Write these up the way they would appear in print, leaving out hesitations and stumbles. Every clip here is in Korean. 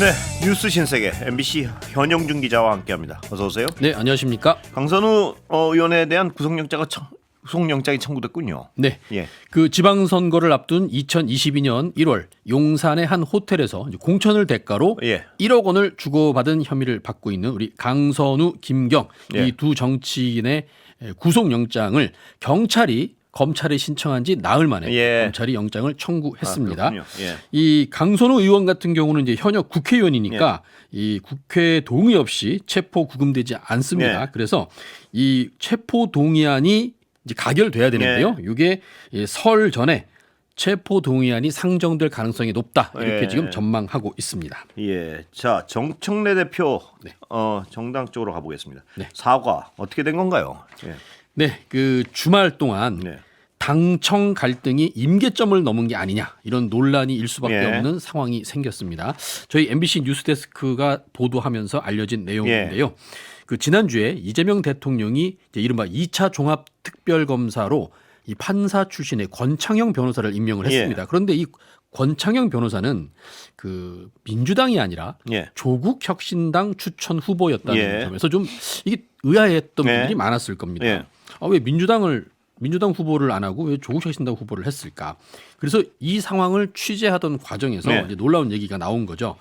네, 뉴스 신세계 MBC 현영준 기자와 함께합니다. 어서 오세요. 네, 안녕하십니까. 강선우 의원에 대한 구속영장이 청구됐군요. 네, 예. 그 지방선거를 앞둔 2022년 1월 용산의 한 호텔에서 이제 공천을 대가로 예. 1억 원을 주고받은 혐의를 받고 있는 우리 강선우, 김경 예. 이 두 정치인의 구속영장을 경찰이 검찰에 신청한 지 나흘 만에 예. 검찰이 영장을 청구했습니다. 그렇군요. 예. 이 강선우 의원 같은 경우는 이제 현역 국회의원이니까 이 국회 동의 없이 체포 구금되지 않습니다. 예. 그래서 이 체포 동의안이 이제 가결돼야 되는데요. 이게 설 전에 체포 동의안이 상정될 가능성이 높다 이렇게 예. 지금 전망하고 있습니다. 예. 자, 정청래 대표 네. 정당 쪽으로 가보겠습니다. 네. 사과 어떻게 된 건가요? 예. 네, 그 주말 동안 네. 당청 갈등이 임계점을 넘은 게 아니냐 이런 논란이 일 수밖에 예. 없는 상황이 생겼습니다. 저희 MBC 뉴스데스크가 보도하면서 알려진 내용인데요. 그 지난주에 이재명 대통령이 이제 이른바 2차 종합특별검사로 이 판사 출신의 권창형 변호사를 임명을 했습니다. 그런데 이 권창형 변호사는 그 민주당이 아니라 예. 조국혁신당 추천 후보였다는 예. 점에서 좀 이게 의아했던 예. 분들이 많았을 겁니다. 예. 왜 민주당 후보를 안 하고 왜 조국혁신당 후보를 했을까? 그래서 이 상황을 취재하던 과정에서 네. 이제 놀라운 얘기가 나온 거죠.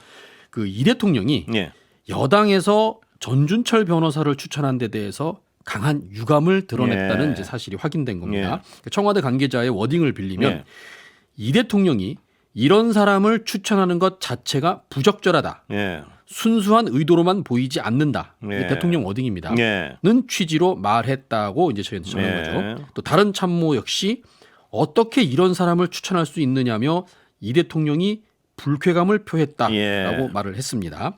그 이 대통령이 예. 여당에서 전준철 변호사를 추천한 데 대해서 강한 유감을 드러냈다는 예. 이제 사실이 확인된 겁니다. 청와대 관계자의 워딩을 빌리면 예. 이 대통령이 이런 사람을 추천하는 것 자체가 부적절하다. 예. 순수한 의도로만 보이지 않는다. 예. 대통령 워딩입니다. 예. 는 취지로 말했다고 이제 저희한테 전한 예. 거죠. 또 다른 참모 역시 어떻게 이런 사람을 추천할 수 있느냐며 이 대통령이 불쾌감을 표했다라고 예. 말을 했습니다.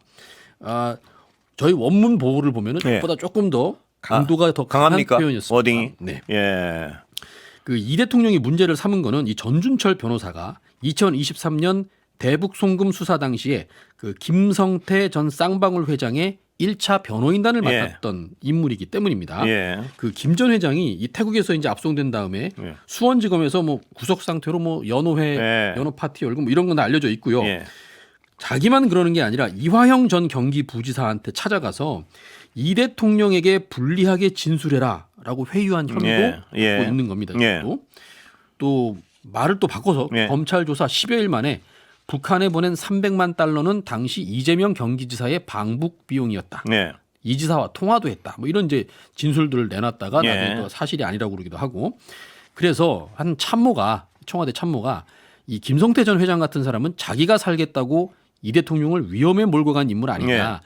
저희 원문 보고를 보면은 예. 그보다 조금 더 강도가 더 강한 강합니까? 표현이었습니다. 워딩이? 네. 예. 그 이 대통령이 문제를 삼은 거는 이 전준철 변호사가 2023년 대북 송금 수사 당시에 그 김성태 전 쌍방울 회장의 1차 변호인단을 예. 맡았던 인물이기 때문입니다. 예. 그 김 전 회장이 이 태국에서 이제 압송된 다음에 예. 수원지검에서 뭐 구속 상태로 뭐 연호회, 예. 연호 파티 열고 뭐 이런 건 알려져 있고요. 예. 자기만 그러는 게 아니라 이화영 전 경기부지사한테 찾아가서 이 대통령에게 불리하게 진술해라라고 회유한 혐의도 예. 예. 받고 있는 겁니다. 예. 또 말을 또 바꿔서 예. 검찰 조사 10여일 만에 북한에 보낸 300만 달러는 당시 이재명 경기지사의 방북 비용이었다. 예. 이 지사와 통화도 했다. 뭐 이런 이제 진술들을 내놨다가 예. 나중에 또 사실이 아니라고 그러기도 하고. 그래서 한 참모가 청와대 참모가 이 김성태 전 회장 같은 사람은 자기가 살겠다고 이 대통령을 위험에 몰고 간 인물 아니냐.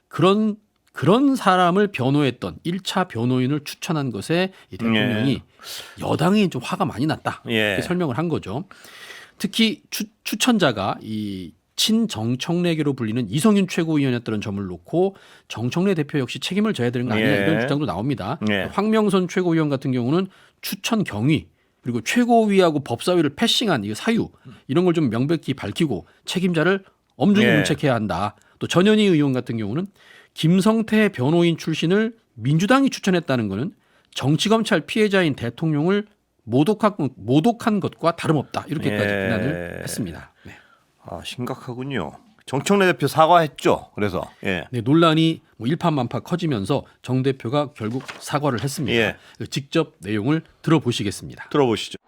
그런 사람을 변호했던 1차 변호인을 추천한 것에 이 대통령이 여당이 좀 화가 많이 났다. 예. 이렇게 설명을 한 거죠. 특히 추천자가 이 친정청래계로 불리는 이성윤 최고위원이었다는 점을 놓고 정청래 대표 역시 책임을 져야 되는 거 아니냐 예. 이런 주장도 나옵니다. 예. 황명선 최고위원 같은 경우는 추천 경위 그리고 최고위하고 법사위를 패싱한 이 사유 이런 걸 좀 명백히 밝히고 책임자를 엄중히 예. 문책해야 한다. 또 전현희 의원 같은 경우는 김성태 변호인 출신을 민주당이 추천했다는 것은 정치검찰 피해자인 대통령을 모독한 것과 다름없다. 이렇게까지 예. 비난을 했습니다. 네. 아, 심각하군요. 정청래 대표 사과했죠. 그래서 예. 네, 논란이 뭐 일파만파 커지면서 정 대표가 결국 사과를 했습니다. 예. 직접 내용을 들어보시겠습니다. 들어보시죠.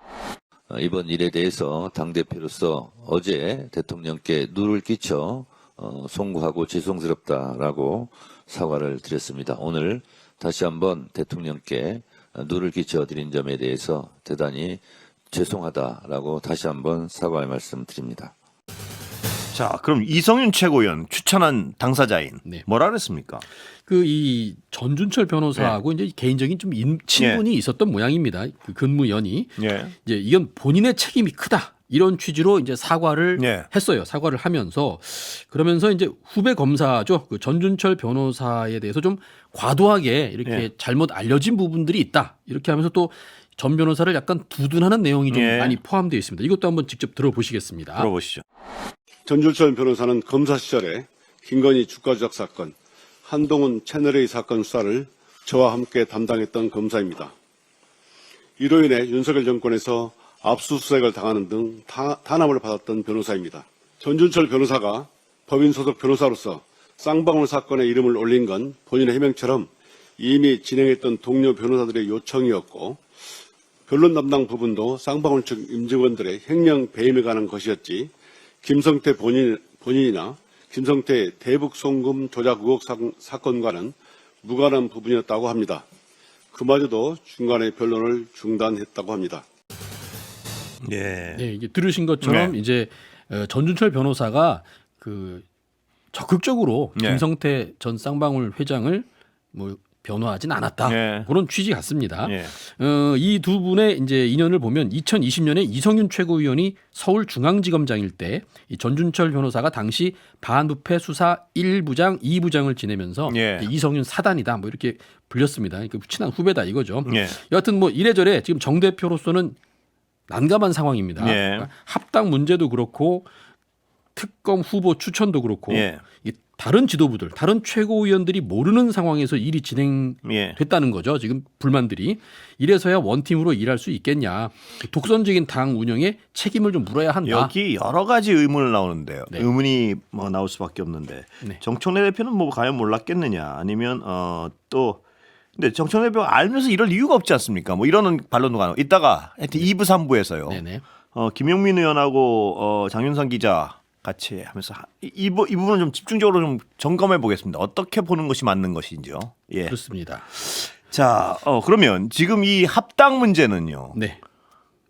이번 일에 대해서 당대표로서 어제 대통령께 누를 끼쳐 송구하고 죄송스럽다라고 사과를 드렸습니다. 오늘 다시 한번 대통령께 누를 끼쳐 드린 점에 대해서 대단히 죄송하다라고 다시 한번 사과의 말씀 드립니다. 자, 그럼 이성윤 최고위원 추천한 당사자인 네. 뭐라 그랬습니까? 그 이 전준철 변호사하고 이제 개인적인 좀 친분이 있었던 모양입니다. 그 근무연이 예. 이제 이건 본인의 책임이 크다. 이런 취지로 이제 사과를 예. 했어요. 사과를 하면서 그러면서 이제 후배 검사죠. 그 전준철 변호사에 대해서 좀 과도하게 이렇게 예. 잘못 알려진 부분들이 있다. 이렇게 하면서 또 전 변호사를 약간 두둔하는 내용이 좀 예. 많이 포함되어 있습니다. 이것도 한번 직접 들어보시겠습니다. 들어보시죠. 전준철 변호사는 검사 시절에 김건희 주가 조작 사건, 한동훈 채널A 사건 수사를 저와 함께 담당했던 검사입니다. 이로 인해 윤석열 정권에서 압수수색을 당하는 등 탄압을 받았던 변호사입니다. 전준철 변호사가 법인 소속 변호사로서 쌍방울 사건에 이름을 올린 건 본인의 해명처럼 이미 진행했던 동료 변호사들의 요청이었고 변론 담당 부분도 쌍방울 측 임직원들의 횡령 배임에 관한 것이었지 김성태 본인이나 김성태 대북 송금 조작 의혹 사건과는 무관한 부분이었다고 합니다. 그마저도 중간에 변론을 중단했다고 합니다. 예. 네, 이게 들으신 것처럼 네. 이제 전준철 변호사가 그 적극적으로 네. 김성태 전 쌍방울 회장을 뭐 변호하진 않았다. 네. 그런 취지 같습니다. 예. 이 두 분의 이제 인연을 보면 2020년에 이성윤 최고위원이 서울중앙지검장일 때 이 전준철 변호사가 당시 반부패 수사 1부장, 2부장을 지내면서 예. 이성윤 사단이다 뭐 이렇게 불렸습니다. 그러니까 친한 후배다 이거죠. 예. 여하튼 뭐 이래저래 지금 정 대표로서는 난감한 상황입니다. 예. 그러니까 합당 문제도 그렇고 특검 후보 추천도 그렇고 예. 이 다른 지도부들, 다른 최고위원들이 모르는 상황에서 일이 예. 진행됐다는 거죠. 지금 불만들이. 이래서야 원팀으로 일할 수 있겠냐. 독선적인 당 운영에 책임을 좀 물어야 한다. 여기 여러 가지 의문을 나오는데요. 네. 의문이 뭐 나올 수밖에 없는데 네. 정청래 대표는 뭐 과연 몰랐겠느냐 아니면 또 근데 정청래 대표가 알면서 이럴 이유가 없지 않습니까? 뭐 이러는 반론도 가능. 이따가 하여튼 2부 3부에서요. 네네. 김용민 의원하고 장윤선 기자 같이 하면서 이 부분은 좀 집중적으로 좀 점검해 보겠습니다. 어떻게 보는 것이 맞는 것인지요. 예. 그렇습니다. 자, 그러면 지금 이 합당 문제는요. 네.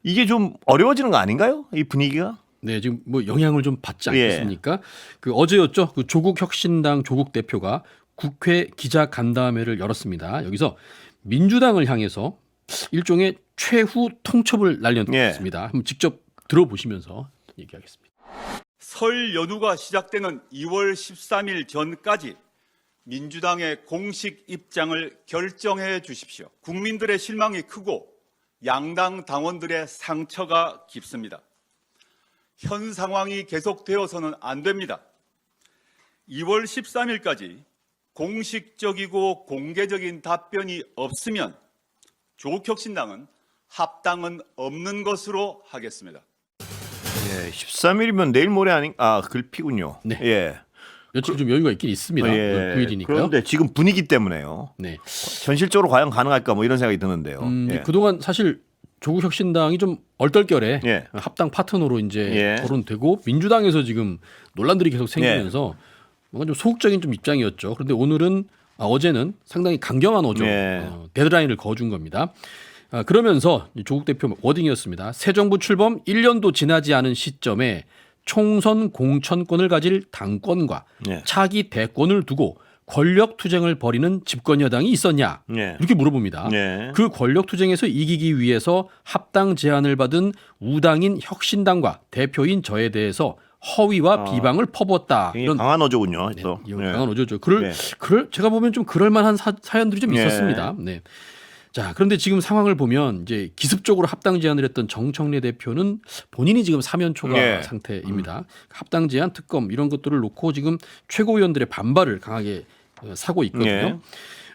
이게 좀 어려워지는 거 아닌가요? 이 분위기가? 네, 지금 뭐 영향을 좀 받지 예. 않겠습니까? 그 어제였죠. 그 조국 혁신당 조국 대표가 국회 기자 간담회를 열었습니다. 여기서 민주당을 향해서 일종의 최후 통첩을 날렸습니다. 한번 직접 들어보시면서 얘기하겠습니다. 설 연휴가 시작되는 2월 13일 전까지 민주당의 공식 입장을 결정해 주십시오. 국민들의 실망이 크고 양당 당원들의 상처가 깊습니다. 현 상황이 계속되어서는 안 됩니다. 2월 13일까지 공식적이고 공개적인 답변이 없으면 조국혁신당은 합당은 없는 것으로 하겠습니다. 예, 13일이면 내일 모레 글피군요. 네. 예. 며칠 좀 여유가 있긴 있습니다. 예. 9일이니까요. 그런데 지금 분위기 때문에요. 네. 현실적으로 과연 가능할까 뭐 이런 생각이 드는데요. 예. 그동안 사실 조국 혁신당이 좀 얼떨결에 예. 합당 파트너로 이제 예. 거론되고 민주당에서 지금 논란들이 계속 생기면서 뭔가 좀 소극적인 좀 입장이었죠. 그런데 어제는 상당히 강경한 어조 예. 데드라인을 거둔 겁니다. 그러면서 조국 대표 워딩이었습니다. 새 정부 출범 1년도 지나지 않은 시점에 총선 공천권을 가질 당권과 예. 차기 대권을 두고 권력 투쟁을 벌이는 집권 여당이 있었냐 예. 이렇게 물어봅니다. 예. 그 권력 투쟁에서 이기기 위해서 합당 제안을 받은 우당인 혁신당과 대표인 저에 대해서 허위와 비방을 퍼붓다. 굉장히 강한 어조군요. 네, 또. 이거 예. 강한 어조죠. 네. 제가 보면 좀 그럴 만한 사연들이 좀 예. 있었습니다. 네. 자, 그런데 지금 상황을 보면 이제 기습적으로 합당 제안을 했던 정청래 대표는 본인이 지금 사면 초과 예. 상태입니다. 합당 제안, 특검 이런 것들을 놓고 지금 최고위원들의 반발을 강하게 사고 있거든요. 예.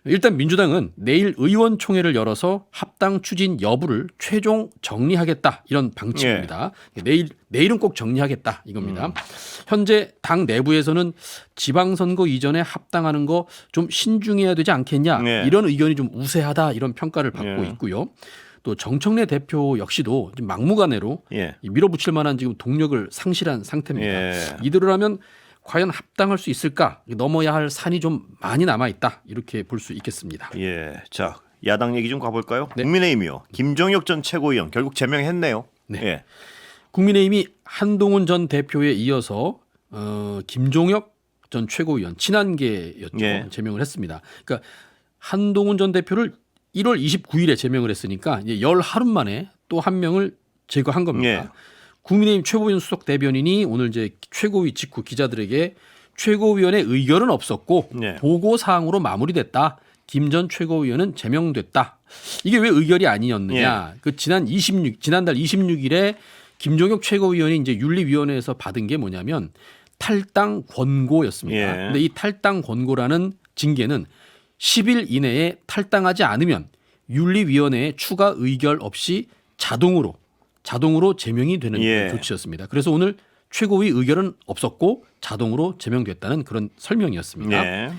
일단 민주당은 내일 의원총회를 열어서 합당 추진 여부를 최종 정리하겠다 이런 방침입니다. 내일은 꼭 정리하겠다 이겁니다. 현재 당 내부에서는 지방선거 이전에 합당하는 거 좀 신중해야 되지 않겠냐 네. 이런 의견이 좀 우세하다 이런 평가를 받고 네. 있고요. 또 정청래 대표 역시도 지금 막무가내로 예. 밀어붙일 만한 지금 동력을 상실한 상태입니다. 예. 이대로라면 과연 합당할 수 있을까? 넘어야 할 산이 좀 많이 남아 있다. 이렇게 볼 수 있겠습니다. 예. 자, 야당 얘기 좀 가볼까요? 네. 국민의힘이요. 김종혁 전 최고위원 결국 제명했네요. 네. 예. 국민의힘이 한동훈 전 대표에 이어서 김종혁 전 최고위원 친한계였죠. 예. 제명을 했습니다. 그러니까 한동훈 전 대표를 1월 29일에 제명을 했으니까 이제 열 하루 만에 또 한 명을 제거한 겁니다. 예. 국민의힘 최고위원 수석 대변인이 오늘 이제 최고위 직후 기자들에게 최고위원의 의결은 없었고 네. 보고 사항으로 마무리됐다. 김 전 최고위원은 제명됐다. 이게 왜 의결이 아니었느냐? 그 지난달 26일에 김종혁 최고위원이 이제 윤리위원회에서 받은 게 뭐냐면 탈당 권고였습니다. 예. 근데 이 탈당 권고라는 징계는 10일 이내에 탈당하지 않으면 윤리위원회의 추가 의결 없이 자동으로 제명이 되는 예. 조치였습니다. 그래서 오늘 최고위 의결은 없었고 자동으로 제명됐다는 그런 설명이었습니다. 네.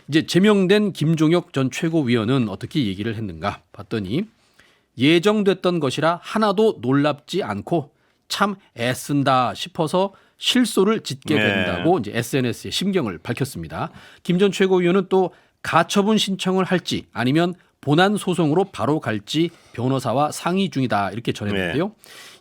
이제 제명된 김종혁 전 최고위원은 어떻게 얘기를 했는가 봤더니 예정됐던 것이라 하나도 놀랍지 않고 참 애쓴다 싶어서 실소를 짓게 네. 된다고 이제 SNS에 심경을 밝혔습니다. 김 전 최고위원은 또 가처분 신청을 할지 아니면 본안 소송으로 바로 갈지 변호사와 상의 중이다 이렇게 전했는데요.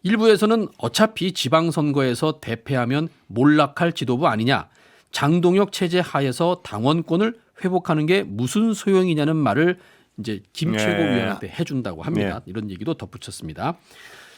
일부에서는 어차피 지방선거에서 대패하면 몰락할 지도부 아니냐. 장동혁 체제 하에서 당원권을 회복하는 게 무슨 소용이냐는 말을 이제 김 네. 최고위원한테 해준다고 합니다. 이런 얘기도 덧붙였습니다.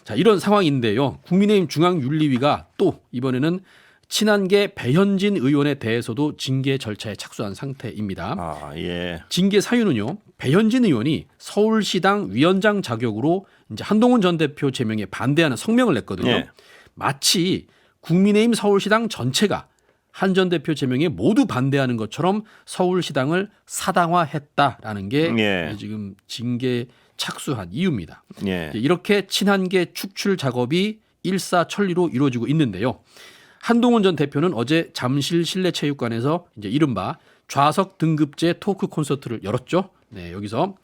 자, 이런 상황인데요. 국민의힘 중앙윤리위가 또 이번에는 친한계 배현진 의원에 대해서도 징계 절차에 착수한 상태입니다. 아, 예. 징계 사유는요. 배현진 의원이 서울시당 위원장 자격으로 이제 한동훈 전 대표 제명에 반대하는 성명을 냈거든요. 예. 마치 국민의힘 서울시당 전체가 한 전 대표 제명에 모두 반대하는 것처럼 서울시당을 사당화했다라는 게 예. 지금 징계 착수한 이유입니다. 예. 이렇게 친한계 축출 작업이 일사천리로 이루어지고 있는데요. 한동훈 전 대표는 어제 잠실 실내체육관에서 이제 이른바 좌석 등급제 토크 콘서트를 열었죠. 네, 여기서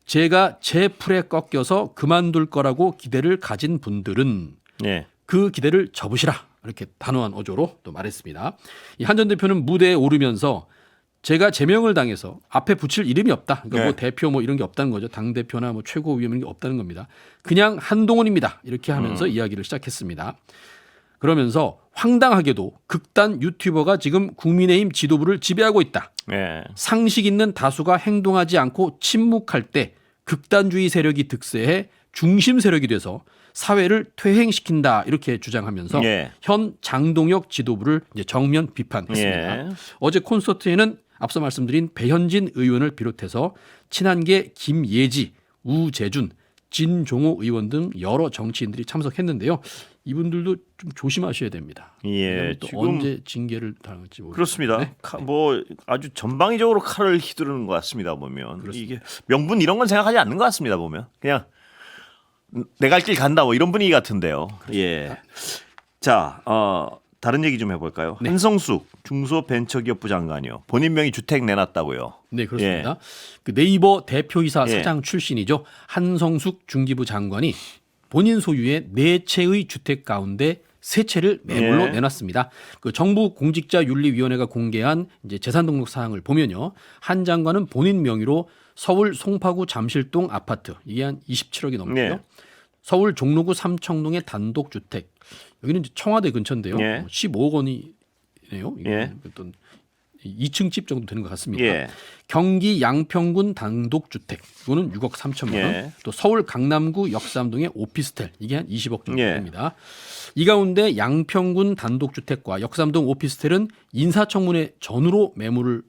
제가 제 풀에 꺾여서 그만둘 거라고 기대를 가진 분들은 예. 그 기대를 접으시라 이렇게 단호한 어조로 또 말했습니다. 이 한 전 대표는 무대에 오르면서 제가 제명을 당해서 앞에 붙일 이름이 없다. 그러니까 네. 뭐 대표 뭐 이런 게 없다는 거죠. 당 대표나 뭐 최고위원 이런 게 없다는 겁니다. 그냥 한동훈입니다. 이렇게 하면서 이야기를 시작했습니다. 그러면서 황당하게도 극단 유튜버가 지금 국민의힘 지도부를 지배하고 있다. 예. 상식 있는 다수가 행동하지 않고 침묵할 때 극단주의 세력이 득세해 중심 세력이 돼서 사회를 퇴행시킨다 이렇게 주장하면서 예. 현 장동혁 지도부를 이제 정면 비판했습니다. 예. 어제 콘서트에는 앞서 말씀드린 배현진 의원을 비롯해서 친한계 김예지, 우재준, 진종호 의원 등 여러 정치인들이 참석했는데요. 이분들도 좀 조심하셔야 됩니다. 예. 또 지금 언제 징계를 당할지 모르겠습니다. 그렇습니다. 네. 뭐 아주 전방위적으로 칼을 휘두르는 것 같습니다. 보면 이게 명분 이런 건 생각하지 않는 것 같습니다. 보면 그냥 내 갈 길 간다 뭐 이런 분위기 같은데요. 예. 자, 다른 얘기 좀 해볼까요? 네. 한성숙 중소벤처기업부 장관이요. 본인 명의 주택 내놨다고요. 네, 그렇습니다. 그 네이버 대표이사 예. 사장 출신이죠. 한성숙 중기부 장관이 본인 소유의 4채의 주택 가운데 3채를 매물로 예. 내놨습니다. 그 정부 공직자윤리위원회가 공개한 이제 재산 등록 사항을 보면요. 한 장관은 본인 명의로 서울 송파구 잠실동 아파트 이게 한 27억이 넘고요. 예. 서울 종로구 삼청동의 단독 주택 여기는 이제 청와대 근처인데요. 예. 15억 원이네요. 예. 어떤 2층 집 정도 되는 것 같습니다. 예. 경기 양평군 단독주택 이거는 6억 3천만 원. 예. 또 서울 강남구 역삼동의 오피스텔 이게 한 20억 정도 예. 됩니다. 이 가운데 양평군 단독주택과 역삼동 오피스텔은 인사청문회 전후로 매물을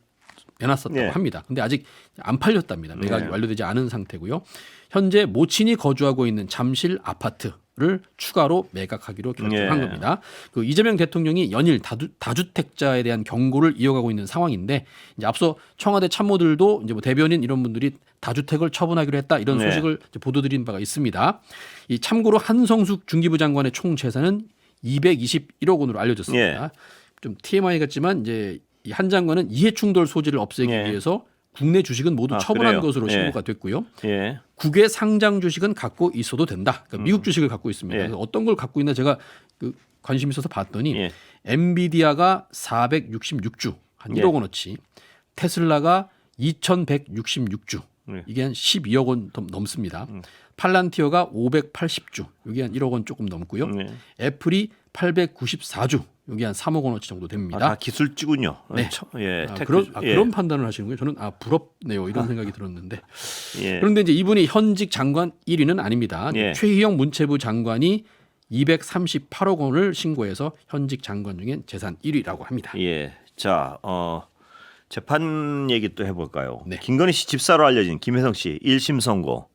내놨었다고 예. 합니다. 근데 아직 안 팔렸답니다. 매각이 네. 완료되지 않은 상태고요. 현재 모친이 거주하고 있는 잠실 아파트를 추가로 매각하기로 결정한 예. 겁니다. 그 이재명 대통령이 연일 다주택자에 대한 경고를 이어가고 있는 상황인데 이제 앞서 청와대 참모들도 이제 뭐 대변인 이런 분들이 다주택을 처분하기로 했다 이런 네. 소식을 이제 보도드린 바가 있습니다. 이 참고로 한성숙 중기부 장관의 총 재산은 221억 원으로 알려졌습니다. 예. 좀 TMI 같지만 이제 이 한 장관은 이해충돌 소지를 없애기 예. 위해서 국내 주식은 모두 처분한 그래요? 것으로 예. 신고가 됐고요. 예. 국외 상장 주식은 갖고 있어도 된다. 그러니까 미국 주식을 갖고 있습니다. 예. 그래서 어떤 걸 갖고 있나 제가 그 관심 있어서 봤더니 예. 엔비디아가 466주 한 예. 1억 원어치, 테슬라가 2,166주 예. 이게 한 12억 원 넘습니다. 팔란티어가 580주 이게 한 1억 원 조금 넘고요. 예. 애플이 894주 여기 한 3억 원어치 정도 됩니다. 다 기술직군요. 네. 예. 예. 그런 판단을 하시는 거예요. 저는 부럽네요. 이런 생각이 들었는데. 예. 그런데 이제 이분이 현직 장관 1위는 아닙니다. 예. 최희영 문체부 장관이 238억 원을 신고해서 현직 장관 중엔 재산 1위라고 합니다. 예. 자, 재판 얘기 또 해볼까요? 네. 김건희 씨 집사로 알려진 김혜성 씨 1심 선고.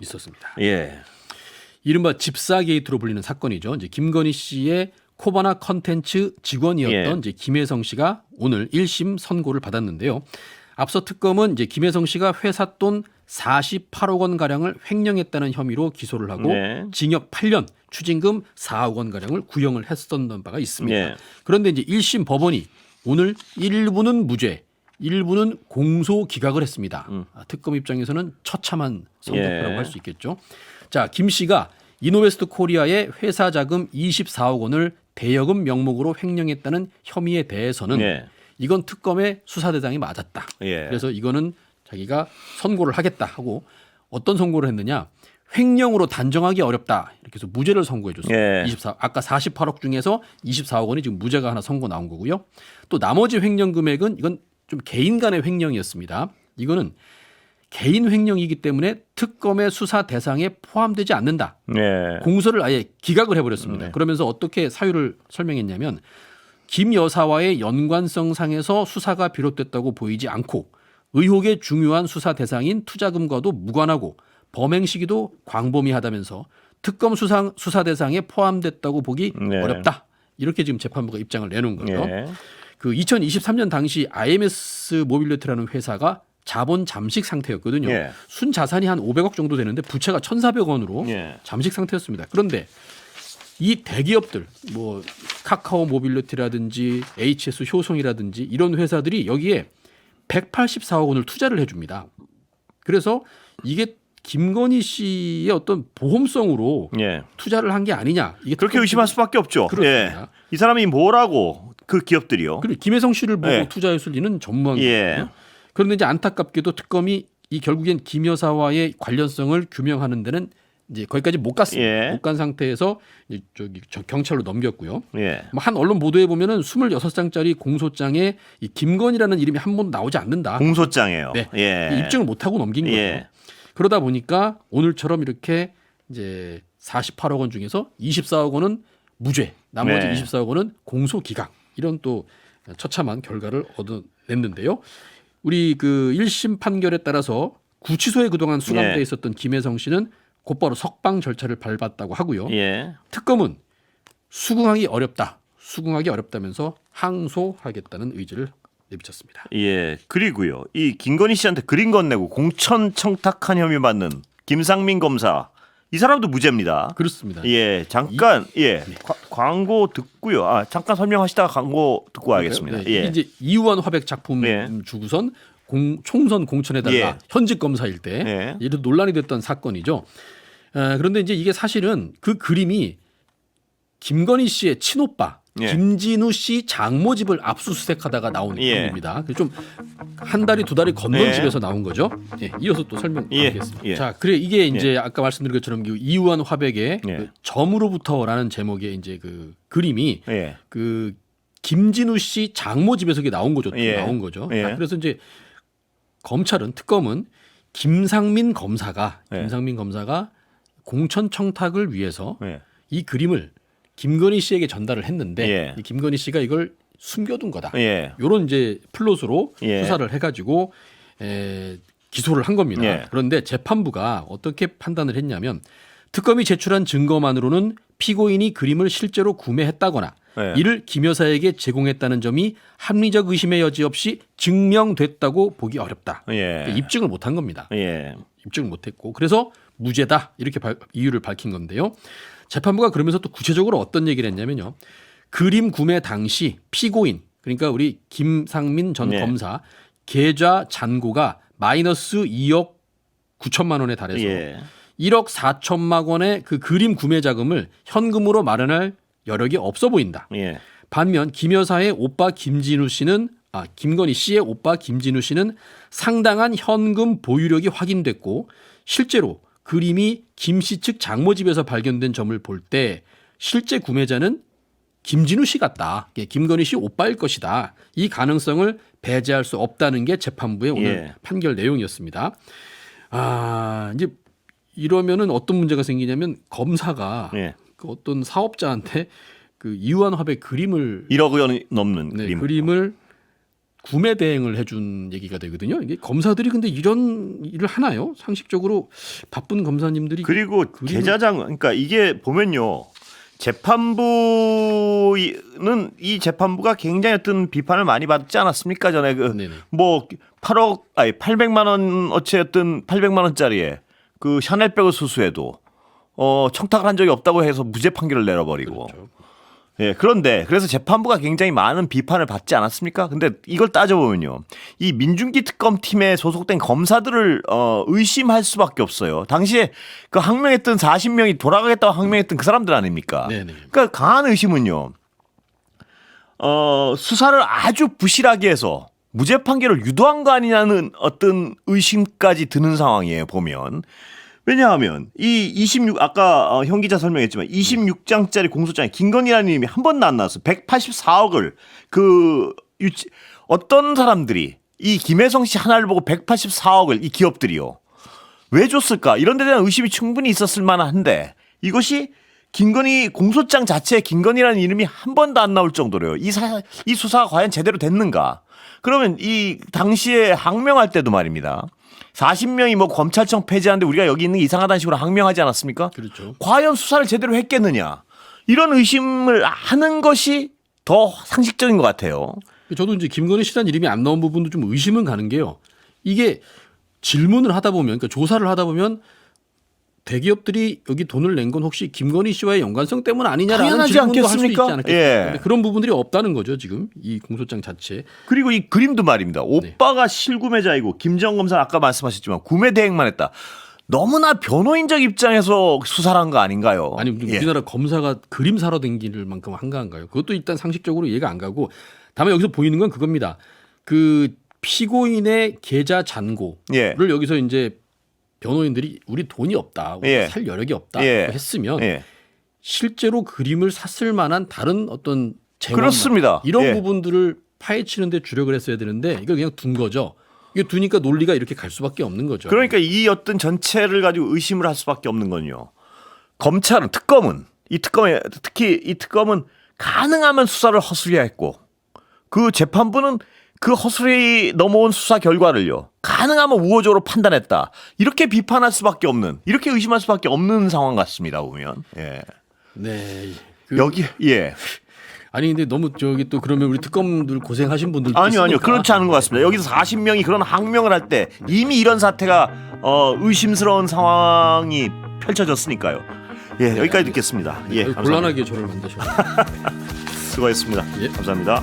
있었습니다. 예. 이른바 집사 게이트로 불리는 사건이죠. 이제 김건희 씨의 코바나 컨텐츠 직원이었던 예. 이제 김혜성 씨가 오늘 1심 선고를 받았는데요. 앞서 특검은 이제 김혜성 씨가 회사 돈 48억 원 가량을 횡령했다는 혐의로 기소를 하고 네. 징역 8년, 추징금 4억 원 가량을 구형을 했었던 바가 있습니다. 네. 그런데 이제 1심 법원이 오늘 일부는 무죄, 일부는 공소 기각을 했습니다. 특검 입장에서는 처참한 선택표라고 예. 할 수 있겠죠. 자, 김 씨가 이노베스트 코리아의 회사 자금 24억 원을 대여금 명목으로 횡령했다는 혐의에 대해서는 예. 이건 특검의 수사 대상이 맞았다. 예. 그래서 이거는 자기가 선고를 하겠다 하고 어떤 선고를 했느냐? 횡령으로 단정하기 어렵다. 이렇게 해서 무죄를 선고해 줬어요. 예. 아까 48억 중에서 24억 원이 지금 무죄가 하나 선고 나온 거고요. 또 나머지 횡령 금액은 이건 좀 개인 간의 횡령이었습니다. 이거는 개인 횡령이기 때문에 특검의 수사 대상에 포함되지 않는다. 네. 공소를 아예 기각을 해버렸습니다. 그러면서 어떻게 사유를 설명했냐면 김 여사와의 연관성 상에서 수사가 비롯됐다고 보이지 않고 의혹의 중요한 수사 대상인 투자금과도 무관하고 범행 시기도 광범위하다면서 특검 수사 대상에 포함됐다고 보기 네. 어렵다. 이렇게 지금 재판부가 입장을 내놓은 거예요. 예. 그 2023년 당시 IMS 모빌리티라는 회사가 자본 잠식 상태였거든요. 예. 순 자산이 한 500억 정도 되는데 부채가 1,400원으로 예. 잠식 상태였습니다. 그런데 이 대기업들 뭐 카카오 모빌리티라든지 HS 효성이라든지 이런 회사들이 여기에 184억 원을 투자를 해줍니다. 그래서 이게 김건희 씨의 어떤 보험성으로 예. 투자를 한 게 아니냐. 이게 그렇게 의심할 수밖에 없죠. 그렇습니다. 예. 이 사람이 뭐라고 그 기업들이요. 그리고 김혜성 씨를 보고 예. 투자했을 리는 전무한 예. 거거든요. 그런데 이제 안타깝게도 특검이 이 결국엔 김 여사와의 관련성을 규명하는 데는 이제 거기까지 못 갔습니다. 예. 못 간 상태에서 이제 저 경찰로 넘겼고요. 예. 뭐한 언론 보도에 보면은 26장짜리 공소장에 이 김건희라는 이름이 한 번도 나오지 않는다. 공소장이에요. 네. 예. 입증을 못 하고 넘긴 거죠. 예. 그러다 보니까 오늘처럼 이렇게 이제 48억 원 중에서 24억 원은 무죄, 나머지 네. 24억 원은 공소 기각 이런 또 처참한 결과를 얻어냈는데요. 우리 그 1심 판결에 따라서 구치소에 그동안 수감돼 예. 있었던 김혜성 씨는 곧바로 석방 절차를 밟았다고 하고요. 예. 특검은 수긍하기 어렵다면서 항소하겠다는 의지를 내비쳤습니다. 예. 그리고요. 이 김건희 씨한테 그린 건네고 공천 청탁한 혐의 받는 김상민 검사. 이 사람도 무죄입니다. 그렇습니다. 예. 잠깐 광고 듣고요. 아, 잠깐 설명하시다가 광고 듣고 와야겠습니다. 네, 예. 이게 이제 이우환 화백 작품 예. 주구선 총선 공천에다가 예. 현직 검사일 때 예. 이런 논란이 됐던 사건이죠. 그런데 이제 이게 사실은 그 그림이 김건희 씨의 친오빠 예. 김진우 씨 장모 집을 압수수색하다가 나온 예. 겁니다. 좀 한 다리 두 다리 건넌 예. 집에서 나온 거죠. 예, 이어서 또 설명드리겠습니다. 예. 자, 그래 이게 이제 아까 말씀드린 것처럼 그 이우환 화백의 예. 그 점으로부터라는 제목의 이제 그 그림이 예. 그 김진우 씨 장모 집에서 이게 나온 거죠. 예. 나온 거죠. 예. 그래서 이제 특검은 김상민 검사가 예. 공천 청탁을 위해서 예. 이 그림을 김건희 씨에게 전달을 했는데 예. 이 김건희 씨가 이걸 숨겨둔 거다. 예. 이런 이제 플롯으로 예. 수사를 해가지고 기소를 한 겁니다. 예. 그런데 재판부가 어떻게 판단을 했냐면 특검이 제출한 증거만으로는 피고인이 그림을 실제로 구매했다거나 예. 이를 김 여사에게 제공했다는 점이 합리적 의심의 여지 없이 증명됐다고 보기 어렵다. 예. 그러니까 입증을 못한 겁니다. 예. 입증을 못했고 그래서 무죄다 이렇게 이유를 밝힌 건데요. 재판부가 그러면서 또 구체적으로 어떤 얘기를 했냐면요. 그림 구매 당시 피고인 그러니까 우리 김상민 전 네. 검사 계좌 잔고가 마이너스 2억 9천만 원에 달해서 예. 1억 4천만 원의 그 그림 구매 자금을 현금으로 마련할 여력이 없어 보인다. 예. 반면 김 여사의 오빠 김건희 씨의 오빠 김진우 씨는 상당한 현금 보유력이 확인됐고 실제로 그림이 김 씨 측 장모 집에서 발견된 점을 볼 때 실제 구매자는 김진우 씨 같다. 김건희 씨 오빠일 것이다. 이 가능성을 배제할 수 없다는 게 재판부의 오늘 예. 판결 내용이었습니다. 이제 이러면은 어떤 문제가 생기냐면 검사가 예. 그 어떤 사업자한테 그 이우환 화백 그림을 1억 원 넘는 네, 그림. 그림을 구매 대행을 해준 얘기가 되거든요. 이게 검사들이 근데 이런 일을 하나요? 상식적으로 바쁜 검사님들이 그리고 그림을- 계좌장 그러니까 이게 보면요. 재판부는 이 재판부가 굉장히 어떤 비판을 많이 받지 않았습니까? 전에 네네. 뭐 800만 원 어쨌든 800만 원짜리에 그 샤넬백을 수수해도 청탁을 한 적이 없다고 해서 무죄 판결을 내려버리고. 그렇죠. 예, 그런데 그래서 재판부가 굉장히 많은 비판을 받지 않았습니까? 근데 이걸 따져보면요. 이 민중기 특검팀에 소속된 검사들을 의심할 수밖에 없어요. 당시에 그 항명했던 40명이 돌아가겠다고 항명했던 그 사람들 아닙니까? 네네. 그러니까 강한 의심은요. 수사를 아주 부실하게 해서 무죄 판결을 유도한 거 아니냐는 어떤 의심까지 드는 상황이에요, 보면. 왜냐하면 아까 형 기자 설명했지만 26장짜리 공소장에 김건희라는 이름이 한 번도 안 나왔어. 184억을 어떤 사람들이 이 김혜성 씨 하나를 보고 184억을 이 기업들이요. 왜 줬을까? 이런 데 대한 의심이 충분히 있었을 만한데 이것이 김건희 공소장 자체에 김건희라는 이름이 한 번도 안 나올 정도로요. 이 수사가 과연 제대로 됐는가? 그러면 이 당시에 항명할 때도 말입니다. 40명이 뭐 검찰청 폐지하는데 우리가 여기 있는 게 이상하다는 식으로 항명하지 않았습니까? 그렇죠. 과연 수사를 제대로 했겠느냐? 이런 의심을 하는 것이 더 상식적인 것 같아요. 저도 이제 김건희 씨라는 이름이 안 나온 부분도 좀 의심은 가는 게요. 이게 질문을 하다 보면, 그러니까 조사를 하다 보면 대기업들이 여기 돈을 낸 건 혹시 김건희 씨와의 연관성 때문 아니냐라는 당연하지 질문도 할 수 있지 않겠습니까? 않겠습까? 예. 근데 그런 부분들이 없다는 거죠, 지금 이 공소장 자체. 그리고 이 그림도 말입니다. 오빠가 실구매자이고 김정 검사는 아까 말씀하셨지만 구매 대행만 했다. 너무나 변호인적 입장에서 수사를 한 거 아닌가요? 아니 예. 우리나라 검사가 그림 사러 댕기를 만큼 한가한가요? 그것도 일단 상식적으로 이해가 안 가고 다만 여기서 보이는 건 그겁니다. 그 피고인의 계좌 잔고를 예. 여기서 이제 변호인들이 우리 돈이 없다, 우리 예. 살 여력이 없다 예. 했으면 예. 실제로 그림을 샀을 만한 다른 어떤 재원 그렇습니다. 이런 예. 부분들을 파헤치는데 주력을 했어야 되는데 이걸 그냥 둔 거죠. 이게 두니까 논리가 이렇게 갈 수밖에 없는 거죠. 그러니까 이 어떤 전체를 가지고 의심을 할 수밖에 없는 건요. 검찰은 특검은 특히 이 특검은 가능하면 수사를 허술히했고 그 재판부는 그 허술히 넘어온 수사 결과를요. 가능하면 우호적으로 판단했다. 이렇게 비판할 수밖에 없는, 이렇게 의심할 수밖에 없는 상황 같습니다. 보면. 예. 네. 여기 예. 아니 근데 너무 저기 또 그러면 우리 특검들 고생하신 분들 아니요. 그렇지 않은 것 같습니다. 여기서 40명이 그런 항명을 할 때 이미 이런 사태가 의심스러운 상황이 펼쳐졌으니까요. 예, 여기까지 듣겠습니다. 예, 감사합니다. 곤란하게 저를 만드셔. 수고했습니다. 예. 감사합니다.